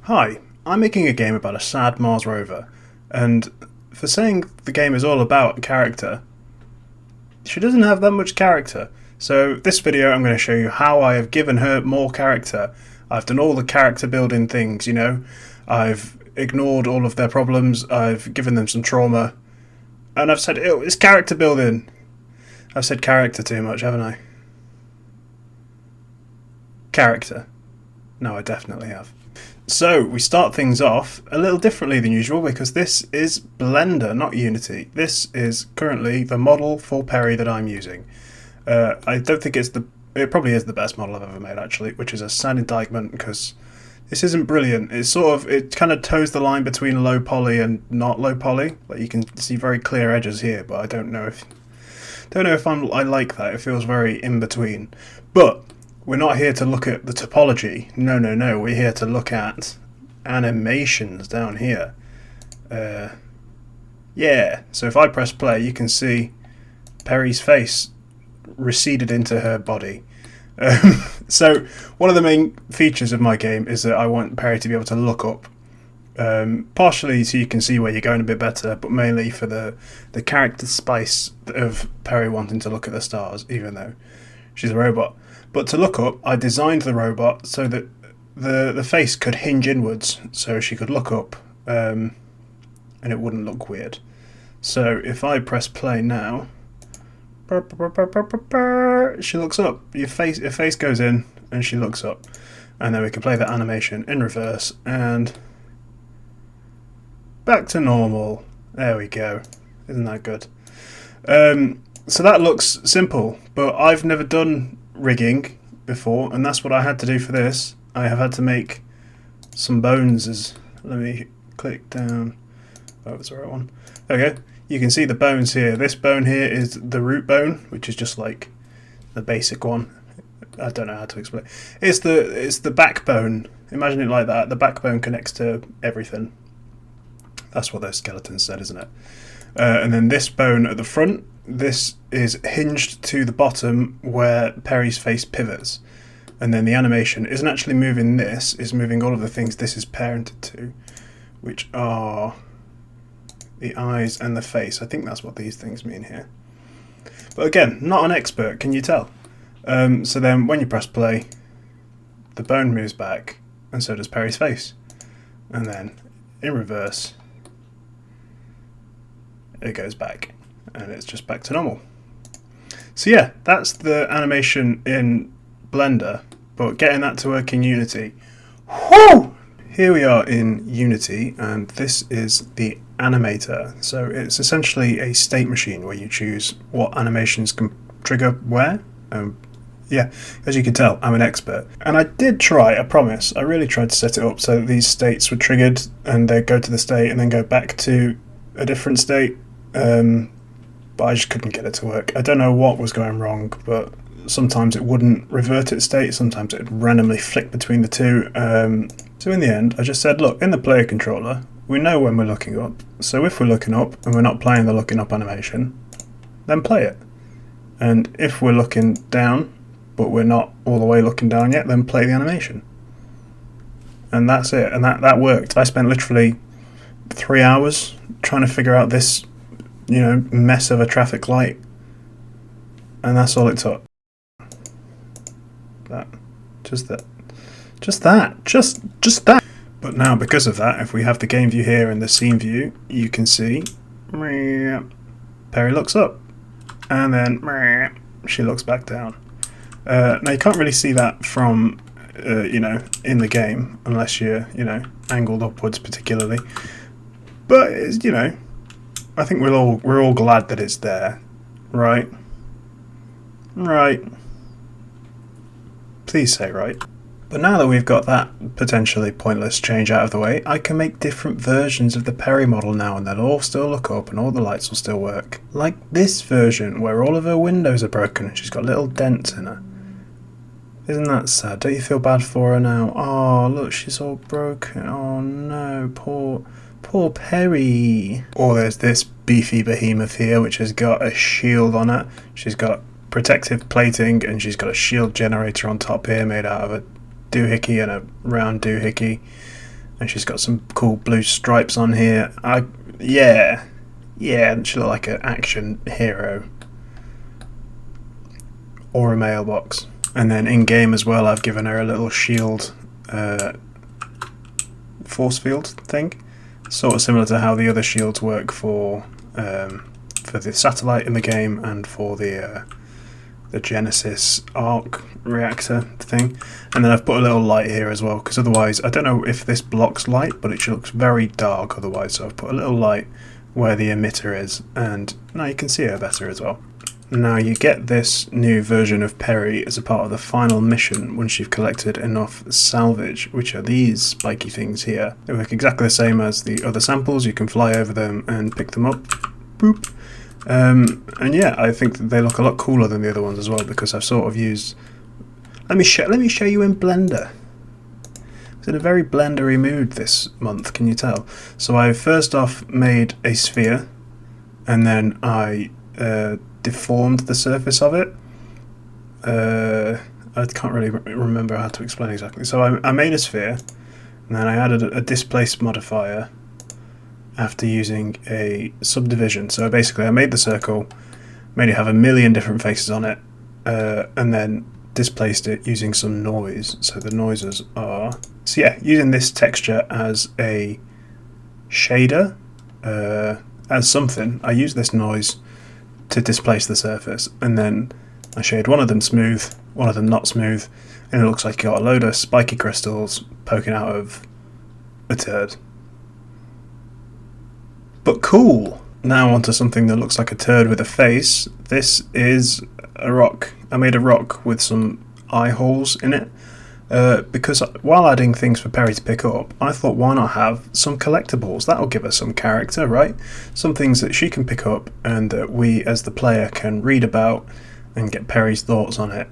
Hi, I'm making a game about a sad Mars rover, and for saying the game is all about character, she doesn't have that much character. So this video I'm going to show you how I have given her more character. I've done all the character building things, I've ignored all of their problems, I've given them some trauma, and I've said, ew, it's character building. I've said character too much, haven't I? Character. No, I definitely have. So we start things off a little differently than usual because this is Blender, not Unity. This is currently the model for Perry that I'm using. I don't think it probably is the best model I've ever made actually, which is a sad indictment because this isn't brilliant. It kind of toes the line between low poly and not low poly. Like you can see very clear edges here, but I don't know if I like that. It feels very in between. But we're not here to look at the topology. No. We're here to look at animations down here. Yeah. So if I press play, you can see Perry's face receded into her body. So one of the main features of my game is that I want Perry to be able to look up. Partially so you can see where you're going a bit better, but mainly for the character spice of Perry wanting to look at the stars, even though she's a robot. But to look up, I designed the robot so that the face could hinge inwards, so she could look up, and it wouldn't look weird. So if I press play now, she looks up. Her face goes in, and she looks up. And then we can play that animation in reverse, and back to normal. There we go. Isn't that good? So that looks simple, but I've never done rigging before, and that's what I had to do for this. I have had to make some bones. Let me click down. Oh, it's the right one. There we go. You can see the bones here. This bone here is the root bone, which is just like the basic one. I don't know how to explain. It's the backbone. Imagine it like that. The backbone connects to everything. That's what those skeletons said, isn't it? And then this bone at the front, this is hinged to the bottom where Perry's face pivots. And then the animation isn't actually moving this, it's moving all of the things this is parented to, which are the eyes and the face. I think that's what these things mean here. But again, not an expert, can you tell? So then when you press play, the bone moves back, and so does Perry's face. And then in reverse, it goes back, and it's just back to normal. So yeah, that's the animation in Blender, but getting that to work in Unity. Whoo! Here we are in Unity, and this is the animator. So it's essentially a state machine where you choose what animations can trigger where. Yeah, as you can tell, I'm an expert. And I did try, I promise, I really tried to set it up so that these states were triggered and they'd go to the state and then go back to a different state. But I just couldn't get it to work. I don't know what was going wrong, but sometimes it wouldn't revert its state, sometimes it would randomly flick between the two. So in the end, I just said, look, in the player controller, we know when we're looking up. So if we're looking up and we're not playing the looking up animation, then play it. And if we're looking down, but we're not all the way looking down yet, then play the animation. And that's it. And that worked. I spent literally 3 hours trying to figure out this mess of a traffic light, and that's all it took. Just that. But now, because of that, if we have the game view here and the scene view, you can see Perry looks up, and then she looks back down. Now you can't really see that from in the game unless you're angled upwards particularly, but it's, I think we're all glad that it's there, right? Right. Please say right. But now that we've got that potentially pointless change out of the way, I can make different versions of the Perry model now, and they'll all still look up and all the lights will still work. Like this version where all of her windows are broken and she's got little dents in her. Isn't that sad? Don't you feel bad for her now? Oh, look, she's all broken. Oh no, poor Perry. Or there's this beefy behemoth here which has got a shield on it. She's got protective plating and she's got a shield generator on top here made out of a doohickey and a round doohickey. And she's got some cool blue stripes on here. Yeah, she looks like an action hero or a mailbox. And then in game as well, I've given her a little shield, force field thing, sort of similar to how the other shields work for the satellite in the game and for the Genesis arc reactor thing. And then I've put a little light here as well, because otherwise I don't know if this blocks light, but it looks very dark otherwise, so I've put a little light where the emitter is, and now you can see her better as well. Now you get this new version of Perry as a part of the final mission once you've collected enough salvage, which are these spiky things here. They work exactly the same as the other samples. You can fly over them and pick them up. Boop. And yeah, I think that they look a lot cooler than the other ones as well, because I've sort of used... Let me show you in Blender. I was in a very blendery mood this month, can you tell? So I first off made a sphere, and then I deformed the surface of it. I can't really remember how to explain exactly. So I made a sphere, and then I added a displace modifier after using a subdivision. So basically I made the circle, made it have a million different faces on it, and then displaced it using some noise. So the noises are... So yeah, using this texture as a shader, as something, I use this noise to displace the surface, and then I shade one of them smooth, one of them not smooth, and it looks like you got a load of spiky crystals poking out of a turd. But cool! Now onto something that looks like a turd with a face. This is a rock. I made a rock with some eye holes in it, because while adding things for Perry to pick up, I thought, why not have some collectibles? That'll give us some character, right? Some things that she can pick up and that we as the player can read about and get Perry's thoughts on it,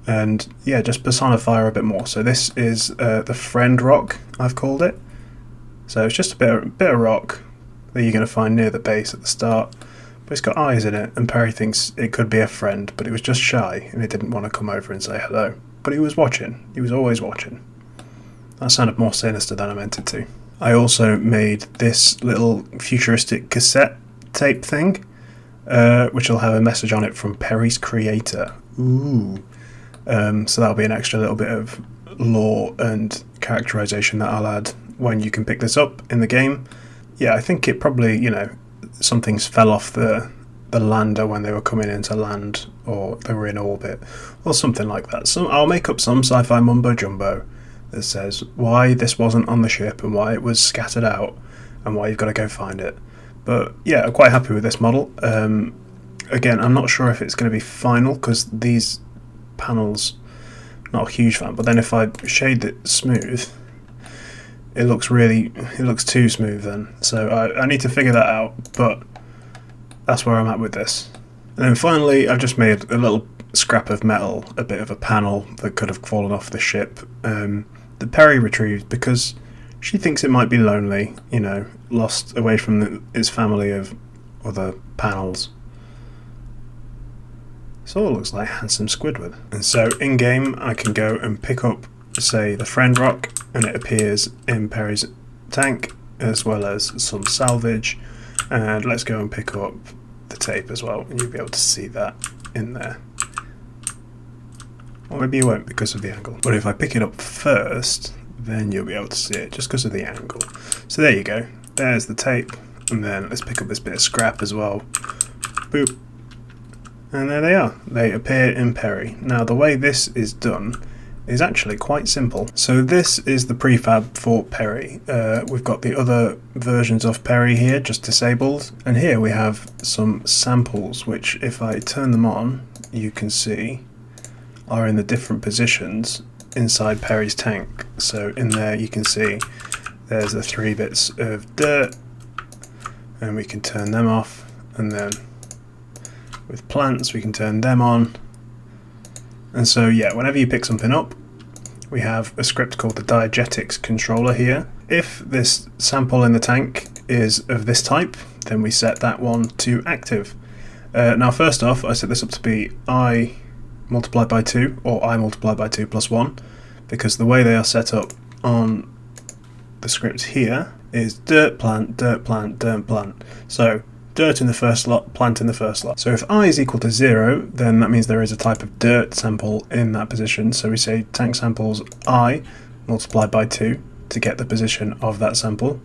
and yeah, just personify her a bit more. So this is the friend rock, I've called it. So it's just a bit of rock that you're going to find near the base at the start, but it's got eyes in it, and Perry thinks it could be a friend, but it was just shy and it didn't want to come over and say hello. But he was watching. He was always watching. That sounded more sinister than I meant it to. I also made this little futuristic cassette tape thing, which will have a message on it from Perry's creator. Ooh. So that'll be an extra little bit of lore and characterization that I'll add when you can pick this up in the game. Yeah, I think it probably, some things fell off the lander when they were coming into land, or they were in orbit, or something like that. So I'll make up some sci-fi mumbo jumbo that says why this wasn't on the ship and why it was scattered out and why you've got to go find it. But yeah, I'm quite happy with this model. Again, I'm not sure if it's going to be final, because these panels, not a huge fan, but then if I shade it smooth, it looks too smooth then. So I need to figure that out, but that's where I'm at with this. And then finally, I've just made a little scrap of metal, a bit of a panel that could have fallen off the ship, that Perry retrieved because she thinks it might be lonely, lost away from its family of other panels. It all looks like handsome Squidward. And so in game, I can go and pick up, say, the friend rock, and it appears in Perry's tank, as well as some salvage. And let's go and pick up the tape as well, and you'll be able to see that in there. Or maybe you won't because of the angle. But if I pick it up first, then you'll be able to see it just because of the angle. So there you go. There's the tape. And then let's pick up this bit of scrap as well. Boop. And there they are. They appear in Perry. Now the way this is done is actually quite simple. So this is the prefab for Perry. We've got the other versions of Perry here, just disabled. And here we have some samples, which if I turn them on, you can see are in the different positions inside Perry's tank. So in there you can see there's the 3 bits of dirt, and we can turn them off, and then with plants we can turn them on. And so yeah, whenever you pick something up, we have a script called the diegetics controller here. If this sample in the tank is of this type, then we set that one to active. Now first off, I set this up to be I multiplied by 2, or I multiplied by 2 plus 1, because the way they are set up on the script here is dirt, plant, dirt, plant, dirt, plant. So dirt in the first slot, plant in the first slot. So if I is equal to 0, then that means there is a type of dirt sample in that position. So we say tank samples I multiplied by 2 to get the position of that sample,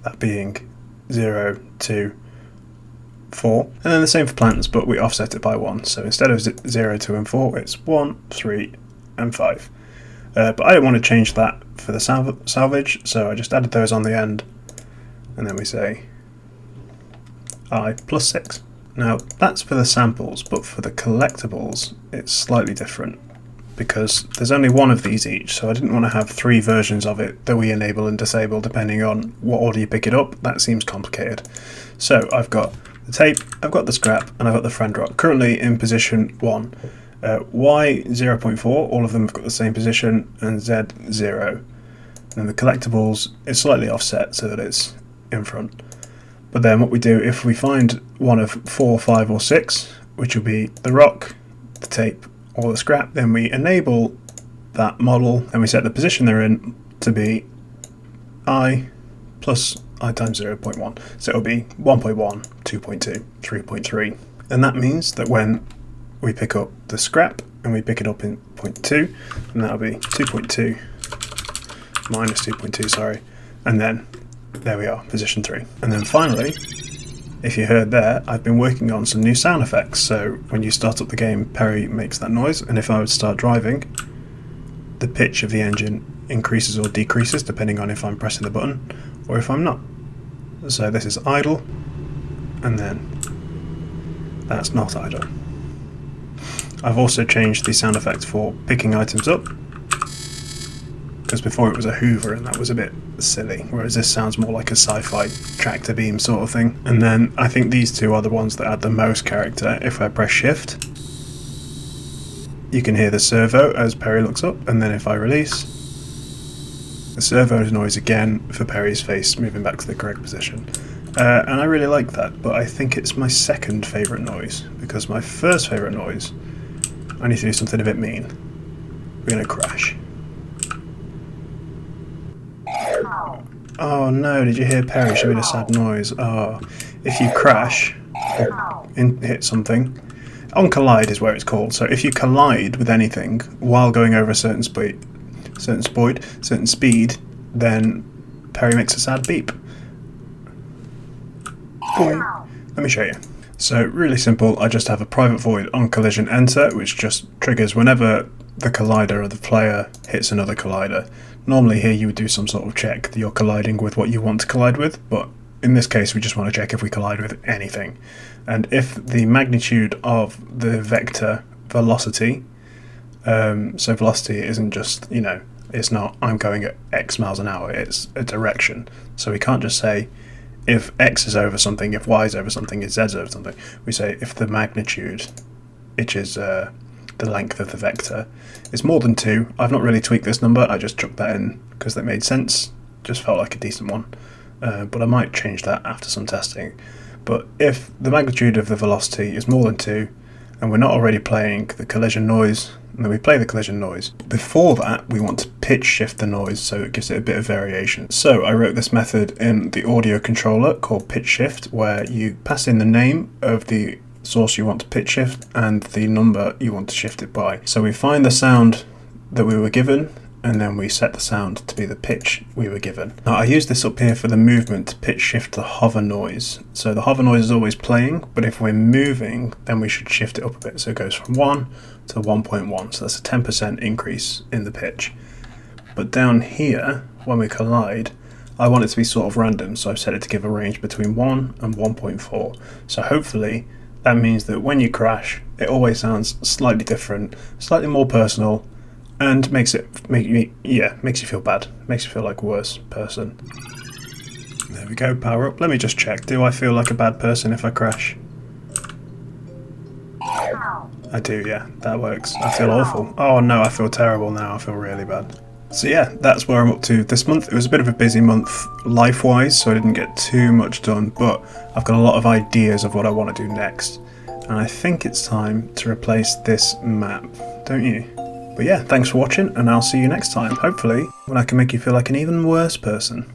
that being 0, 2, 4. And then the same for plants, but we offset it by 1. So instead of 0, 2 and 4, it's 1, 3 and 5. But I don't want to change that for the salvage, so I just added those on the end, and then we say I plus 6. Now that's for the samples, but for the collectibles it's slightly different, because there's only one of these each, so I didn't want to have 3 versions of it that we enable and disable depending on what order you pick it up. That seems complicated. So I've got the tape, I've got the scrap, and I've got the friend rock, currently in position 1. Y 0.4, all of them have got the same position, and Z 0. And the collectibles is slightly offset so that it's in front. But then what we do, if we find one of 4, 5 or 6, which will be the rock, the tape or the scrap, then we enable that model and we set the position they're in to be I plus I times 0.1. So it'll be 1.1, 2.2, 3.3. And that means that when we pick up the scrap and we pick it up in 0.2, and that'll be 2.2 minus 2.2, sorry, and then there we are, position 3. And then finally, if you heard there, I've been working on some new sound effects. So when you start up the game, Perry makes that noise, and if I would start driving, the pitch of the engine increases or decreases depending on if I'm pressing the button or if I'm not. So this is idle, and then that's not idle. I've also changed the sound effect for picking items up, because before it was a hoover and that was a bit silly, whereas this sounds more like a sci-fi tractor beam sort of thing. And then I think these two are the ones that add the most character. If I press shift, you can hear the servo as Perry looks up, and then if I release, the servo noise again for Perry's face moving back to the correct position. And I really like that, but I think it's my second favourite noise, because my first favourite noise, I need to do something a bit mean. We're going to crash. Oh no, did you hear Perry? She made a sad noise. Oh, if you crash or hit something, on collide is where it's called. So if you collide with anything while going over a certain speed, then Perry makes a sad beep. Boing. Let me show you. So really simple, I just have a private void on collision enter, which just triggers whenever the collider or the player hits another collider. Normally here you would do some sort of check that you're colliding with what you want to collide with, but in this case we just want to check if we collide with anything. And if the magnitude of the vector velocity, so velocity isn't just, you know, it's not I'm going at X miles an hour, it's a direction. So we can't just say if X is over something, if Y is over something, if Z is over something. We say if the magnitude, which is the length of the vector, is more than 2. I've not really tweaked this number, I just chucked that in because that made sense, just felt like a decent one. But I might change that after some testing. But if the magnitude of the velocity is more than 2, and we're not already playing the collision noise, and then we play the collision noise. Before that, we want to pitch shift the noise so it gives it a bit of variation. So I wrote this method in the audio controller called pitch shift, where you pass in the name of the source you want to pitch shift and the number you want to shift it by. So we find the sound that we were given, and then we set the sound to be the pitch we were given. Now I use this up here for the movement to pitch shift the hover noise. So the hover noise is always playing, but if we're moving, then we should shift it up a bit. So it goes from 1 to 1.1, so that's a 10% increase in the pitch. But down here, when we collide, I want it to be sort of random, so I've set it to give a range between 1 and 1.4. So hopefully that means that when you crash, it always sounds slightly different, slightly more personal, and makes you feel bad, makes you feel like a worse person. There we go, power up. Let me just check, do I feel like a bad person if I crash? I do, yeah, that works. I feel awful. Oh no, I feel terrible now, I feel really bad. So yeah, that's where I'm up to this month. It was a bit of a busy month life-wise, so I didn't get too much done, but I've got a lot of ideas of what I want to do next. And I think it's time to replace this map, don't you? But yeah, thanks for watching, and I'll see you next time, hopefully when I can make you feel like an even worse person.